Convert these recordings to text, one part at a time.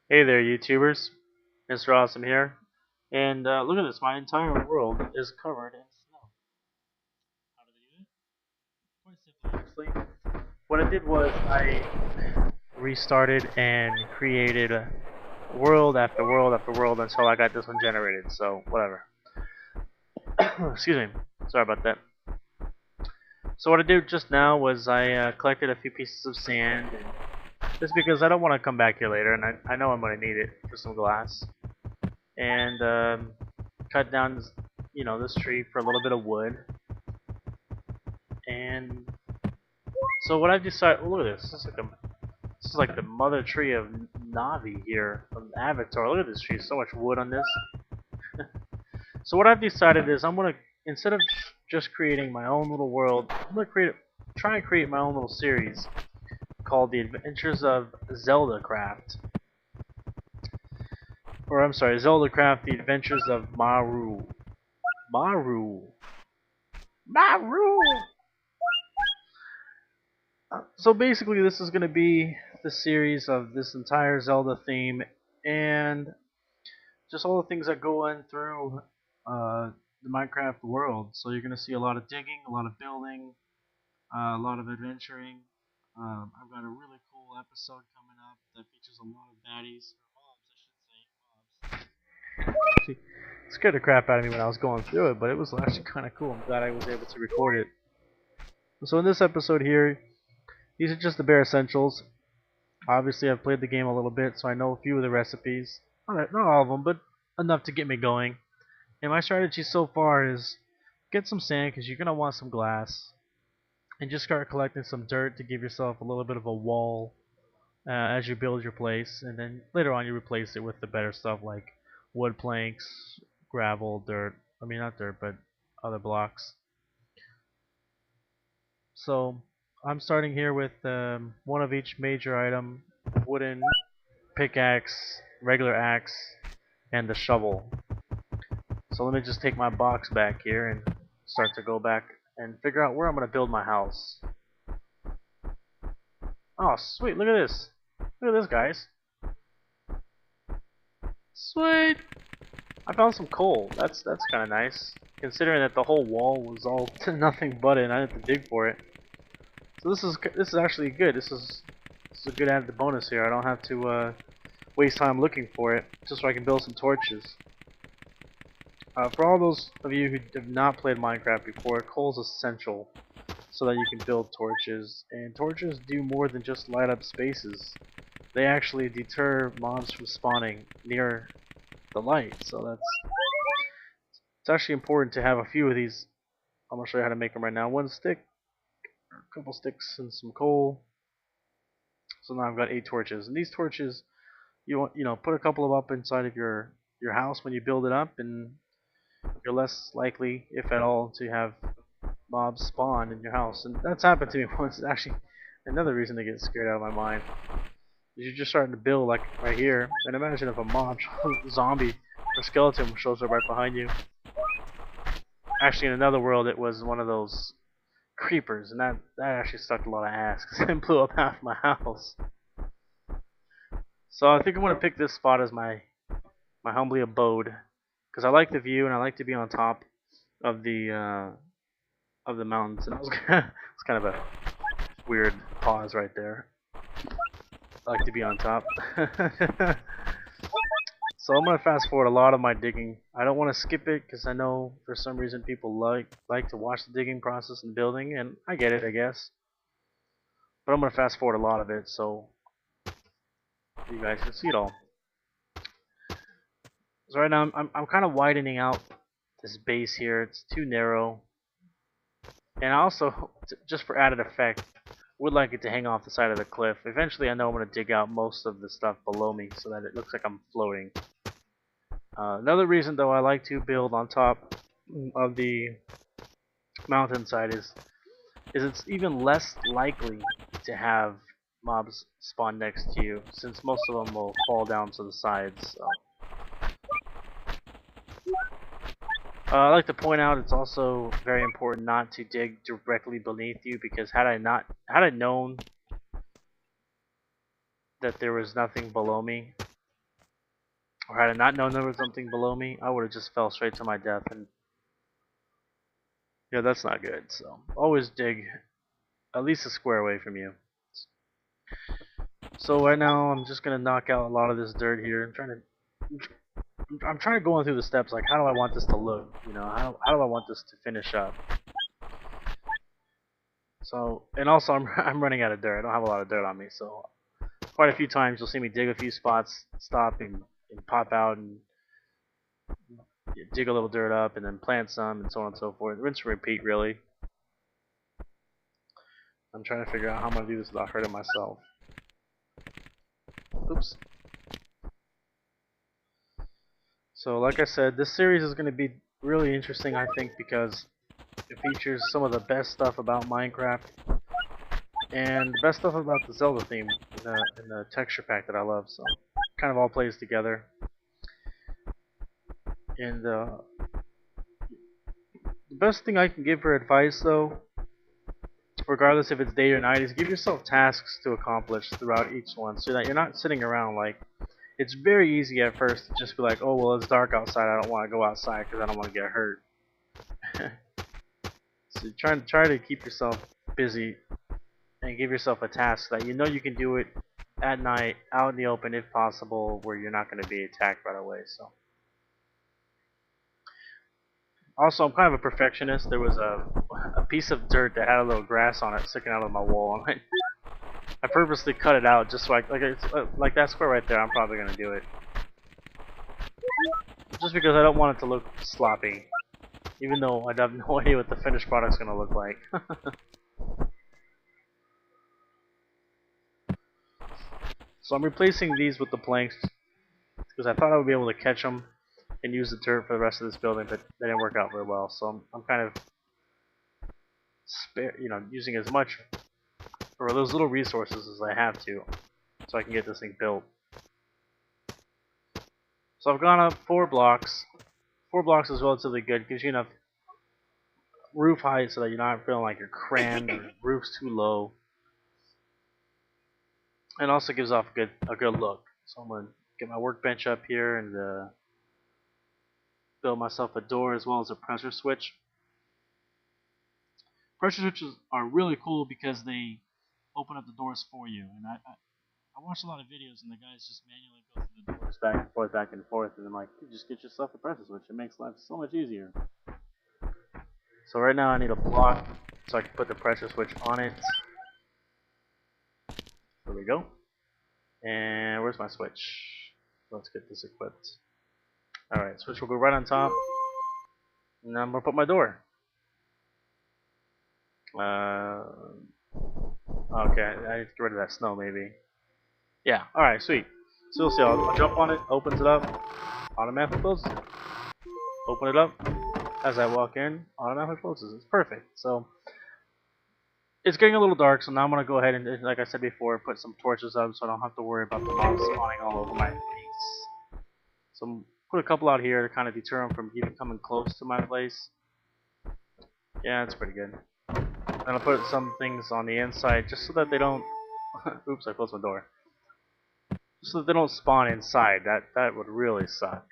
Hey there, YouTubers. Mr. Awesome here. And look at this, my entire world is covered in snow. How did I do it? Quite simply, actually. What I did was I restarted and created world after world after world until I got this one generated. So, whatever. Excuse me. Sorry about that. So what I did just now was I collected a few pieces of sand, and just because I don't want to come back here later, and I know I'm going to need it for some glass. And cut down, this tree for a little bit of wood. And so what I've decided, oh, look at this. This is like the mother tree of Navi here from Avatar. Look at this tree. So much wood on this. So what I've decided is I'm gonna, instead of just creating my own little world, I'm gonna try and create my own little series called The Adventures of ZeldaCraft. Or I'm sorry, ZeldaCraft: The Adventures of MAwrule. MAwrule. MAwrule. So basically, this is going to be the series of this entire Zelda theme and just all the things that go in through the Minecraft world. So you're going to see a lot of digging, a lot of building, a lot of adventuring. I've got a really cool episode coming up that features a lot of baddies, or mobs, I should say. Mobs. Actually, it scared the crap out of me when I was going through it, but it was actually kind of cool. I'm glad I was able to record it. So in this episode here, these are just the bare essentials. Obviously, I've played the game a little bit, so I know a few of the recipes. Not all of them, but enough to get me going. And my strategy so far is get some sand because you're going to want some glass. And just start collecting some dirt to give yourself a little bit of a wall as you build your place. And then later on, you replace it with the better stuff like wood planks, gravel, dirt. I mean, not dirt, but other blocks. So I'm starting here with one of each major item: wooden pickaxe, regular axe, and the shovel. So let me just take my box back here and start to go back and figure out where I'm going to build my house. Oh, sweet, look at this. Look at this, guys. Sweet! I found some coal. That's kind of nice, considering that the whole wall was all nothing but it and I had to dig for it. So this is actually good. This is a good added bonus here. I don't have to waste time looking for it, just so I can build some torches. For all those of you who have not played Minecraft before, coal is essential so that you can build torches. And torches do more than just light up spaces. They actually deter mobs from spawning near the light. So it's actually important to have a few of these. I'm gonna show you how to make them right now. One stick, a couple sticks, and some coal. So now I've got 8 torches. And these torches, put a couple of up inside of your house when you build it up, and you're less likely, if at all, to have mobs spawn in your house. And that's happened to me once. It's actually another reason to get scared out of my mind. You're just starting to build like right here, and imagine if a mob, zombie, or skeleton shows up right behind you. Actually, in another world, it was one of those creepers, and that actually sucked a lot of ass because it blew up half my house. So I think I'm gonna pick this spot as my humbly abode because I like the view and I like to be on top of the mountains. And it's kind of a weird pause right there. I like to be on top. So I'm gonna fast forward a lot of my digging. I don't want to skip it because I know for some reason people like to watch the digging process and building, and I get it, I guess. But I'm gonna fast forward a lot of it so you guys can see it all. So right now I'm kind of widening out this base here. It's too narrow, and I also, just for added effect, would like it to hang off the side of the cliff. Eventually, I know I'm gonna dig out most of the stuff below me so that it looks like I'm floating. Another reason, though, I like to build on top of the mountainside is it's even less likely to have mobs spawn next to you, since most of them will fall down to the sides. So. I like to point out it's also very important not to dig directly beneath you, because had I known that there was nothing below me, or had I not known there was something below me, I would have just fell straight to my death, and yeah, that's not good. So always dig at least a square away from you. So right now I'm just gonna knock out a lot of this dirt here. I'm trying to go on through the steps. Like, how do I want this to look? You know, how do I want this to finish up? So, and also I'm running out of dirt. I don't have a lot of dirt on me, so quite a few times you'll see me dig a few spots, stop and pop out and dig a little dirt up, and then plant some, and so on and so forth. Rinse and repeat, really. I'm trying to figure out how I'm gonna do this without hurting myself. Oops. So, like I said, this series is gonna be really interesting, I think, because it features some of the best stuff about Minecraft and the best stuff about the Zelda theme in the texture pack that I love. So, kind of all plays together. And the best thing I can give for advice, though, regardless if it's day or night, is give yourself tasks to accomplish throughout each one, so that you're not sitting around like. It's very easy at first to just be like, oh well, it's dark outside, I don't want to go outside because I don't want to get hurt. So try to keep yourself busy and give yourself a task that you know you can do it at night, out in the open if possible, where you're not going to be attacked right away. So. Also, I'm kind of a perfectionist. There was a piece of dirt that had a little grass on it sticking out of my wall. I purposely cut it out just so like that square right there. I'm probably gonna do it just because I don't want it to look sloppy, even though I have no idea what the finished product's gonna look like. So I'm replacing these with the planks because I thought I would be able to catch them and use the dirt for the rest of this building, but that didn't work out very well. So I'm kind of using as much or those little resources as I have to, so I can get this thing built. So I've gone up 4 blocks. 4 blocks is relatively good. Gives you enough roof height so that you're not feeling like you're crammed or roof's too low. And also gives off a good look. So I'm gonna get my workbench up here and build myself a door as well as a pressure switch. Pressure switches are really cool because they open up the doors for you. And I watched a lot of videos and the guys just manually go through the doors back and forth, and I'm like, you just get yourself a pressure switch. It makes life so much easier. So right now I need a block so I can put the pressure switch on it. There we go. And where's my switch? Let's get this equipped. Alright, switch will go right on top. And now I'm gonna put my door. Okay, I need to get rid of that snow maybe. Yeah, alright, sweet. So you'll see, I'll jump on it, opens it up, automatically closes it. Open it up, as I walk in, automatically closes it. It's perfect. So, it's getting a little dark, so now I'm going to go ahead and, like I said before, put some torches up so I don't have to worry about the mobs spawning all over my face. So, put a couple out here to kind of deter them from even coming close to my place. Yeah, that's pretty good. Then I'll put some things on the inside just so that they don't... Oops, I closed my door. Just so that they don't spawn inside. That would really suck.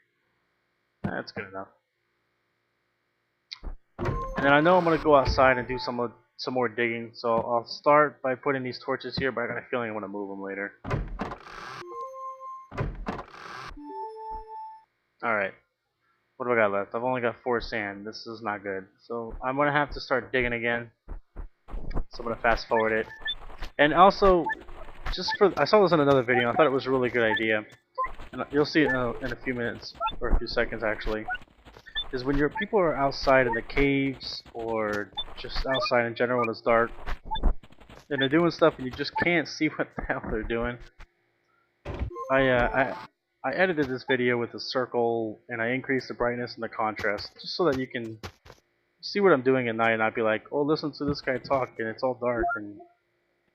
That's good enough. And then I know I'm going to go outside and do some more digging, so I'll start by putting these torches here, but I got a feeling I'm going to move them later. Alright. What do I got left? I've only got 4 sand. This is not good. So I'm going to have to start digging again. So I'm going to fast forward it. And also, I saw this in another video. I thought it was a really good idea. And you'll see it in a few minutes, or a few seconds actually. Is when people are outside in the caves, or just outside in general when it's dark, and they're doing stuff and you just can't see what the hell they're doing. I edited this video with a circle, and I increased the brightness and the contrast, just so that you can see what I'm doing at night and not be like, oh, listen to this guy talk and it's all dark. And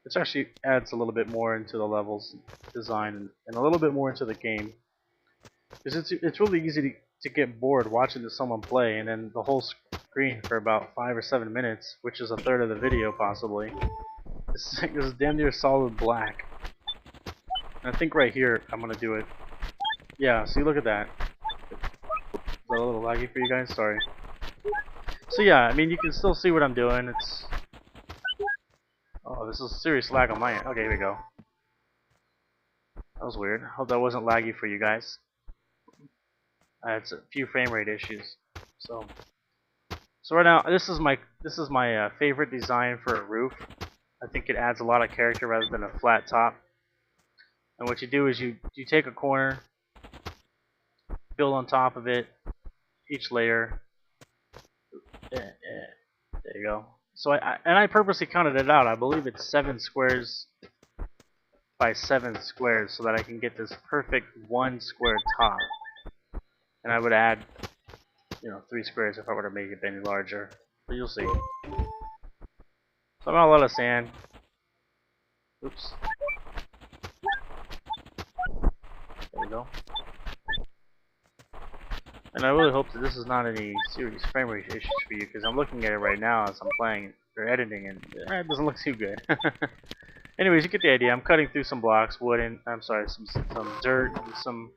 it actually adds a little bit more into the levels design and a little bit more into the game. Because it's really easy to get bored watching someone play and then the whole screen for about 5 or 7 minutes, which is a third of the video possibly. This is damn near solid black. And I think right here I'm gonna do it Yeah, see, look at that. Is that a little laggy for you guys? Sorry. So yeah, I mean, you can still see what I'm doing. It's... Oh, this is serious lag on my end. Okay, here we go. That was weird. Hope that wasn't laggy for you guys. I had a few frame rate issues. So right now, this is my favorite design for a roof. I think it adds a lot of character rather than a flat top. And what you do is you take a corner, build on top of it, each layer. There you go. So I purposely counted it out. I believe it's 7 squares by 7 squares so that I can get this perfect 1 square top. And I would add, 3 squares if I were to make it any larger. But you'll see. So I'm out a lot of sand. Oops. There we go. And I really hope that this is not any serious frame rate issues for you, because I'm looking at it right now as I'm playing or editing, and it doesn't look too good. Anyways, you get the idea. I'm cutting through some blocks, wood, and I'm sorry, some dirt, and some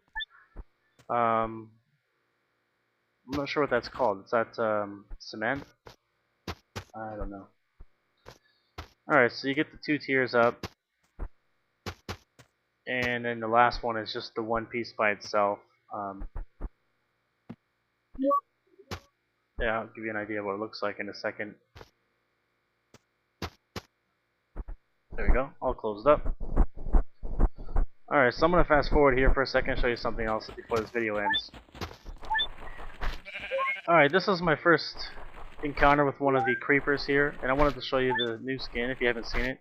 I'm not sure what that's called. Is that cement? I don't know. All right, so you get the 2 tiers up, and then the last one is just the one piece by itself. Yeah, I'll give you an idea of what it looks like in a second. There we go, all closed up. Alright, so I'm going to fast forward here for a second and show you something else before this video ends. Alright, this is my first encounter with one of the creepers here, and I wanted to show you the new skin if you haven't seen it.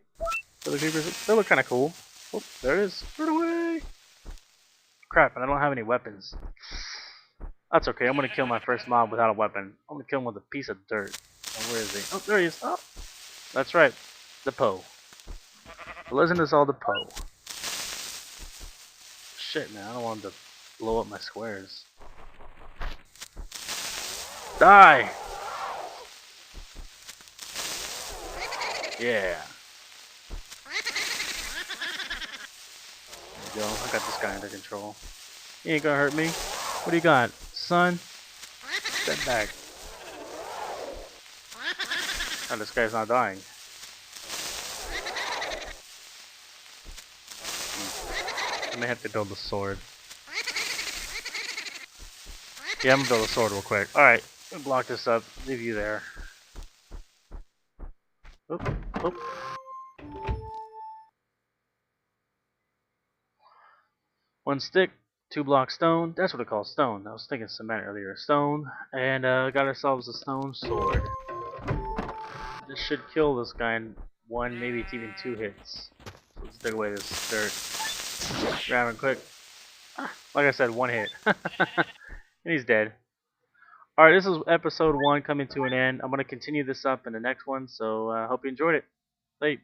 So the creepers, they look kind of cool. Oh, there it is. Run away! Crap, and I don't have any weapons. That's okay, I'm going to kill my first mob without a weapon. I'm going to kill him with a piece of dirt. Oh, where is he? Oh, there he is. Oh, that's right. The Poe. The legend is all the Poe. Shit, man, I don't want him to blow up my squares. Die! Yeah. There you go, I got this guy under control. He ain't gonna hurt me. What do you got, son? Step back. Oh, this guy's not dying. I may have to build a sword. Yeah, I'm gonna build a sword real quick. Alright, block this up. Leave you there. Oop, oop. One stick, 2 blocks stone. That's what it calls stone. I was thinking cement earlier. Stone. And got ourselves a stone sword. This should kill this guy in 1, maybe even 2 hits. So let's dig away this dirt. Grab him quick. Like I said, 1 hit. And he's dead. Alright, this is episode 1 coming to an end. I'm going to continue this up in the next one, so I hope you enjoyed it. Bye.